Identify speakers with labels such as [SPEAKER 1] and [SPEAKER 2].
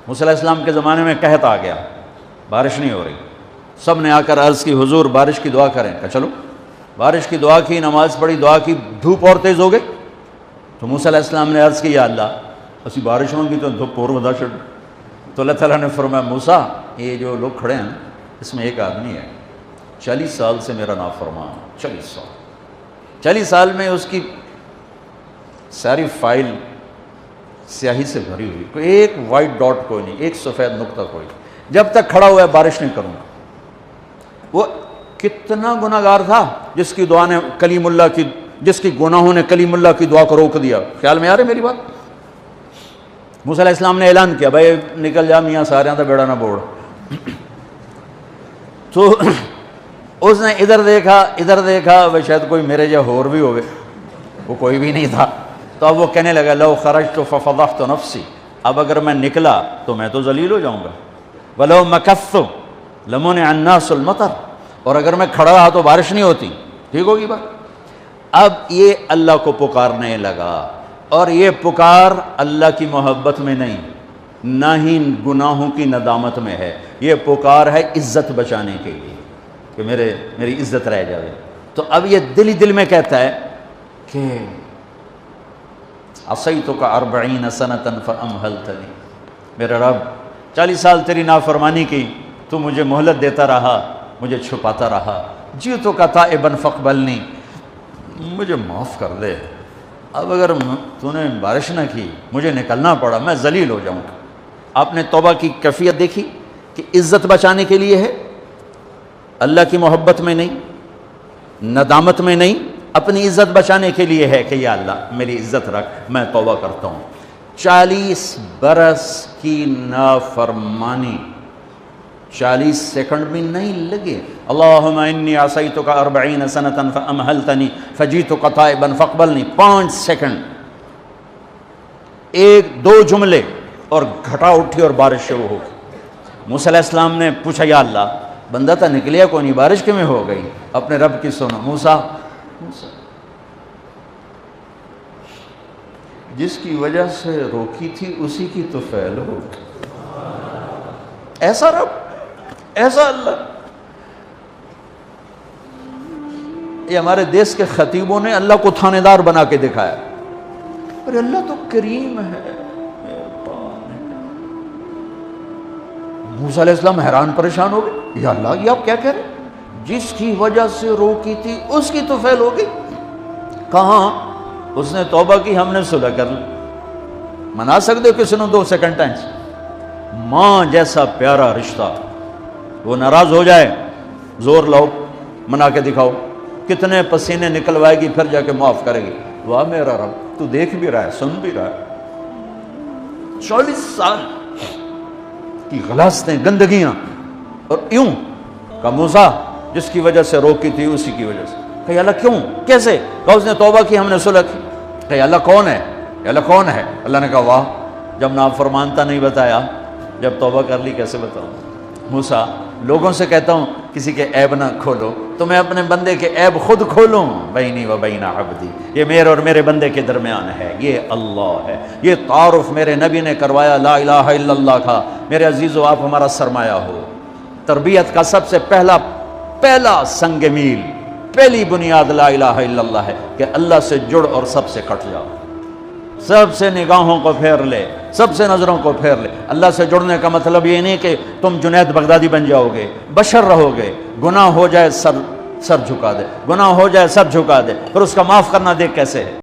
[SPEAKER 1] موسیٰ علیہ السلام کے زمانے میں قحط آ گیا، بارش نہیں ہو رہی، سب نے آ کر عرض کی حضور بارش کی دعا کریں، کہ چلو بارش کی دعا کی، نماز پڑھی، دعا کی، دھوپ اور تیز ہو گئی۔ تو موسیٰ علیہ السلام نے عرض کی یا اللہ اسی بارش ہوگی تو دھوپ اور ودا چھڑ۔ تو اللہ تعالیٰ نے فرمایا موسیٰ یہ جو لوگ کھڑے ہیں اس میں ایک آدمی ہے 40 سال سے میرا نافرمان، 40 سال میں اس کی ساری فائل سیاہی سے بھری ہوئی، کوئی ایک وائٹ ڈاٹ کوئی نہیں، ایک سفید نقطہ کوئی، جب تک کھڑا ہوا ہے بارش نہیں کروں گا۔ وہ کتنا گناہگار تھا جس کی دعا نے کلیم اللہ کی، جس کی گناہوں نے کلیم اللہ کی دعا کو روک دیا۔ خیال میں آ رہے میری بات؟ موسیٰ علیہ السلام نے اعلان کیا بھائی نکل جا میاں سارے تو بیڑا نہ بوڑ۔ تو اس نے ادھر دیکھا وہ شاید کوئی میرے جا ہور بھی ہوگے، وہ کوئی بھی نہیں تھا۔ تو اب وہ کہنے لگا لو خرجت ففضحت نفسی، اب اگر میں نکلا تو میں تو ذلیل ہو جاؤں گا، ولو مکثت لمنع الناس المطر، اور اگر میں کھڑا رہا تو بارش نہیں ہوتی۔ ٹھیک ہوگی بات؟ اب یہ اللہ کو پکارنے لگا، اور یہ پکار اللہ کی محبت میں نہیں، نہ ہی گناہوں کی ندامت میں ہے، یہ پکار ہے عزت بچانے کے لیے کہ میری عزت رہ جائے۔ تو اب یہ دل ہی دل میں کہتا ہے کہ عصیتک 40 سنۃ فامہلتنی، میرے رب 40 سال تیری نافرمانی کی، تو مجھے مہلت دیتا رہا، مجھے چھپاتا رہا، جئتک تائبا فاقبلنی، مجھے معاف کر دے، اب اگر تو نے بارش نہ کی مجھے نکلنا پڑا میں ذلیل ہو جاؤں گا۔ آپ نے توبہ کی کیفیت دیکھی کہ عزت بچانے کے لیے ہے، اللہ کی محبت میں نہیں، ندامت میں نہیں، اپنی عزت بچانے کے لیے ہے کہ یا اللہ میری عزت رکھ، میں توبہ کرتا ہوں۔ 40 برس کی نافرمانی 40 سیکنڈ بھی نہیں لگے۔ اللہم انی عصیتک 40 سنۃ فامہلتنی فجئتک تائبا فاقبلنی، 5 سیکنڈ، 1-2 جملے اور گھٹا اٹھی اور بارش شروع ہو گئی۔ موسیٰ علیہ السلام نے پوچھا یا اللہ بندہ تو نکلیا کوئی نہیں، بارش کیوں ہو گئی؟ اپنے رب کی سنو، موسیٰ جس کی وجہ سے روکی تھی اسی کی تو فعل ہو گئی۔ ایسا رب، ایسا اللہ۔ یہ ہمارے دیس کے خطیبوں نے اللہ کو تھانے دار بنا کے دکھایا، ارے اللہ تو کریم ہے۔ موسیٰ علیہ السلام حیران پریشان ہو گئے، یا اللہ یہ آپ کیا کہہ رہے ہیں؟ جس کی وجہ سے روکی تھی اس کی تو فعل ہو گئی۔ کہاں؟ اس نے توبہ کی، ہم نے صلح کر لی۔ منا سکتے ہو کسی نے 2 سیکنڈ ٹائم؟ ماں جیسا پیارا رشتہ، وہ ناراض ہو جائے زور لاؤ منا کے دکھاؤ، کتنے پسینے نکلوائے گی پھر جا کے معاف کرے گی۔ واہ میرا رب تو دیکھ بھی رہا ہے، سن بھی رہا ہے۔ 40 سال کی غلاظتیں، گندگیاں، اور یوں کہ موسیٰ جس کی وجہ سے روکی تھی اسی کی وجہ سے۔ کہ اللہ کیوں، کیسے؟ کہ اس نے توبہ کی، ہم نے صلح کی۔ کہ اللہ کون ہے؟ اللہ کون ہے؟ اللہ نے کہا واہ، جب نافرمانتا نہیں بتایا، جب توبہ کر لی کیسے بتاؤں؟ موسیٰ لوگوں سے کہتا ہوں کسی کے عیب نہ کھولو، تو میں اپنے بندے کے عیب خود کھولوں؟ بینی و بین عبدی، یہ میرے اور میرے بندے کے درمیان ہے، یہ اللہ ہے۔ یہ تعارف میرے نبی نے کروایا لا الہ الا اللہ کا۔ میرے عزیزو آپ ہمارا سرمایہ ہو۔ تربیت کا سب سے پہلا سنگ میل، پہلی بنیاد لا الہ الا اللہ ہے کہ اللہ سے جڑ اور سب سے کٹ جاؤ، سب سے نگاہوں کو پھیر لے، سب سے نظروں کو پھیر لے۔ اللہ سے جڑنے کا مطلب یہ نہیں کہ تم جنید بغدادی بن جاؤ گے، بشر رہو گے، گناہ ہو جائے سر جھکا دے، گناہ ہو جائے سر جھکا دے، پھر اس کا معاف کرنا دیکھ کیسے ہے۔